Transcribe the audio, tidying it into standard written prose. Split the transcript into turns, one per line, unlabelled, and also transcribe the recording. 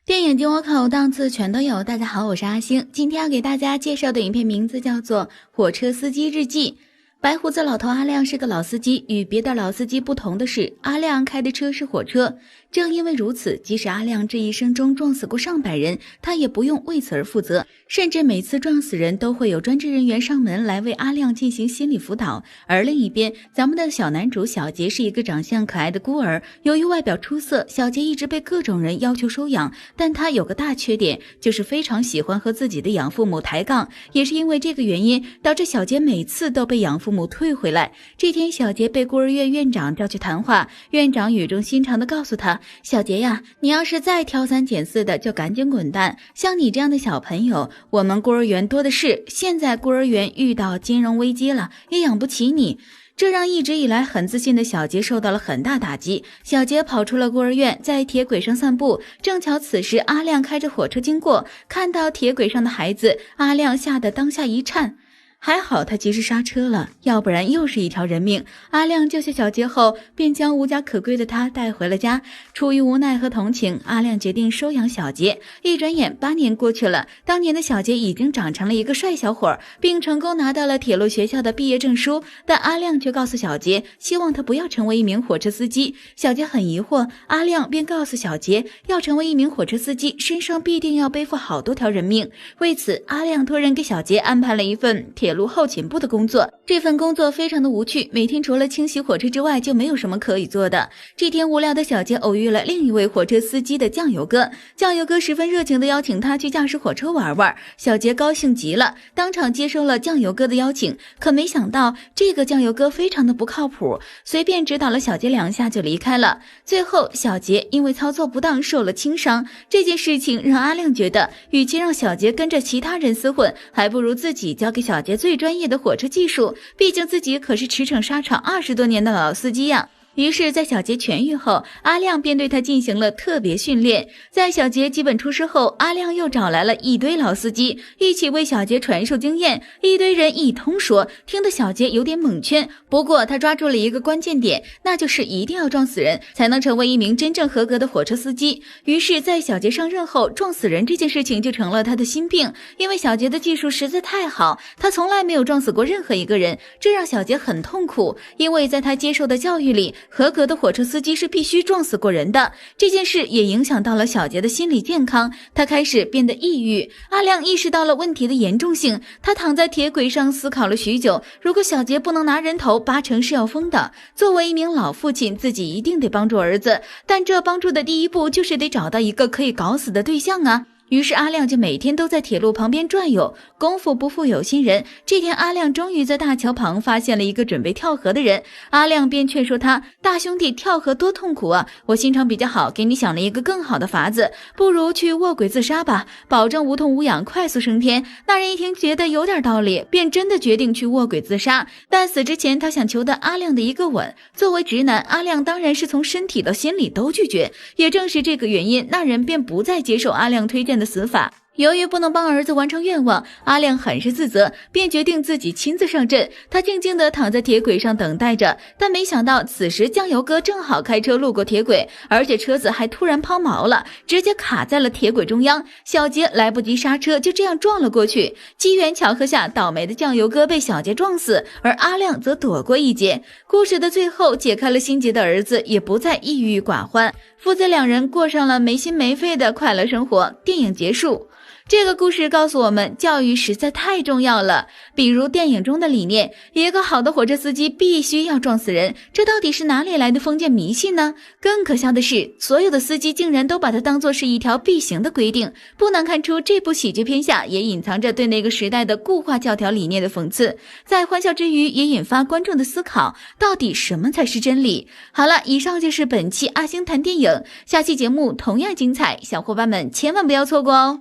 电影进我口，档次全都有。大家好，我是阿星，今天要给大家介绍的影片名字叫做《火车司机日记》。白胡子老头阿亮是个老司机，与别的老司机不同的是，阿亮开的车是火车。正因为如此，即使阿亮这一生中撞死过上百人，他也不用为此而负责，甚至每次撞死人都会有专职人员上门来为阿亮进行心理辅导。而另一边，咱们的小男主小杰是一个长相可爱的孤儿，由于外表出色，小杰一直被各种人要求收养，但他有个大缺点，就是非常喜欢和自己的养父母抬杠，也是因为这个原因，导致小杰每次都被养父母退回来。这天，小杰被孤儿院院长叫去谈话，院长语重心长地告诉他，小杰呀，你要是再挑三拣四的，就赶紧滚蛋，像你这样的小朋友，我们孤儿园多的是，现在孤儿园遇到金融危机了，也养不起你。这让一直以来很自信的小杰受到了很大打击。小杰跑出了孤儿院，在铁轨上散步，正巧此时阿亮开着火车经过，看到铁轨上的孩子，阿亮吓得当下一颤，还好他及时刹车了，要不然又是一条人命。阿亮救下小杰后，便将无家可归的他带回了家。出于无奈和同情，阿亮决定收养小杰。一转眼8年过去了，当年的小杰已经长成了一个帅小伙，并成功拿到了铁路学校的毕业证书。但阿亮却告诉小杰，希望他不要成为一名火车司机。小杰很疑惑，阿亮便告诉小杰，要成为一名火车司机，身上必定要背负好多条人命。为此，阿亮托人给小杰安排了一份铁路后勤部的工作。这份工作非常的无趣，每天除了清洗火车之外就没有什么可以做的。这天无聊的小杰偶遇了另一位火车司机的酱油哥，酱油哥十分热情地邀请他去驾驶火车玩玩。小杰高兴极了，当场接受了酱油哥的邀请。可没想到这个酱油哥非常的不靠谱，随便指导了小杰2下就离开了。最后小杰因为操作不当受了轻伤，这件事情让阿亮觉得，与其让小杰跟着其他人厮混，还不如自己教给小杰最专业的火车技术，毕竟自己可是驰骋沙场20多年的老司机呀。于是在小杰痊愈后，阿亮便对他进行了特别训练。在小杰基本出师后，阿亮又找来了一堆老司机，一起为小杰传授经验。一堆人一通说，听得小杰有点蒙圈。不过他抓住了一个关键点，那就是一定要撞死人，才能成为一名真正合格的火车司机。于是在小杰上任后，撞死人这件事情就成了他的心病。因为小杰的技术实在太好，他从来没有撞死过任何一个人，这让小杰很痛苦。因为在他接受的教育里，合格的火车司机是必须撞死过人的，这件事也影响到了小杰的心理健康，他开始变得抑郁。阿亮意识到了问题的严重性，他躺在铁轨上思考了许久，如果小杰不能拿人头，8成是要疯的。作为一名老父亲，自己一定得帮助儿子，但这帮助的第一步就是得找到一个可以搞死的对象啊。于是阿亮就每天都在铁路旁边转悠，功夫不负有心人。这天阿亮终于在大桥旁发现了一个准备跳河的人，阿亮便劝说他，大兄弟，跳河多痛苦啊，我心肠比较好，给你想了一个更好的法子，不如去卧轨自杀吧，保证无痛无痒，快速升天。那人一听觉得有点道理，便真的决定去卧轨自杀。但死之前他想求得阿亮的一个吻，作为直男，阿亮当然是从身体到心理都拒绝。也正是这个原因，那人便不再接受阿亮推荐的死法。由于不能帮儿子完成愿望，阿亮很是自责，便决定自己亲自上阵。他静静地躺在铁轨上等待着，但没想到此时酱油哥正好开车路过铁轨，而且车子还突然抛锚了，直接卡在了铁轨中央。小杰来不及刹车，就这样撞了过去。机缘巧合下，倒霉的酱油哥被小杰撞死，而阿亮则躲过一劫。故事的最后，解开了心结的儿子也不再抑郁寡欢，父子2人过上了没心没肺的快乐生活。电影结束。这个故事告诉我们，教育实在太重要了。比如电影中的理念，一个好的火车司机必须要撞死人，这到底是哪里来的封建迷信呢？更可笑的是，所有的司机竟然都把它当作是一条必行的规定。不难看出，这部喜剧片下也隐藏着对那个时代的固化教条理念的讽刺，在欢笑之余也引发观众的思考，到底什么才是真理？好了，以上就是本期阿星谈电影，下期节目同样精彩，小伙伴们千万不要错过哦。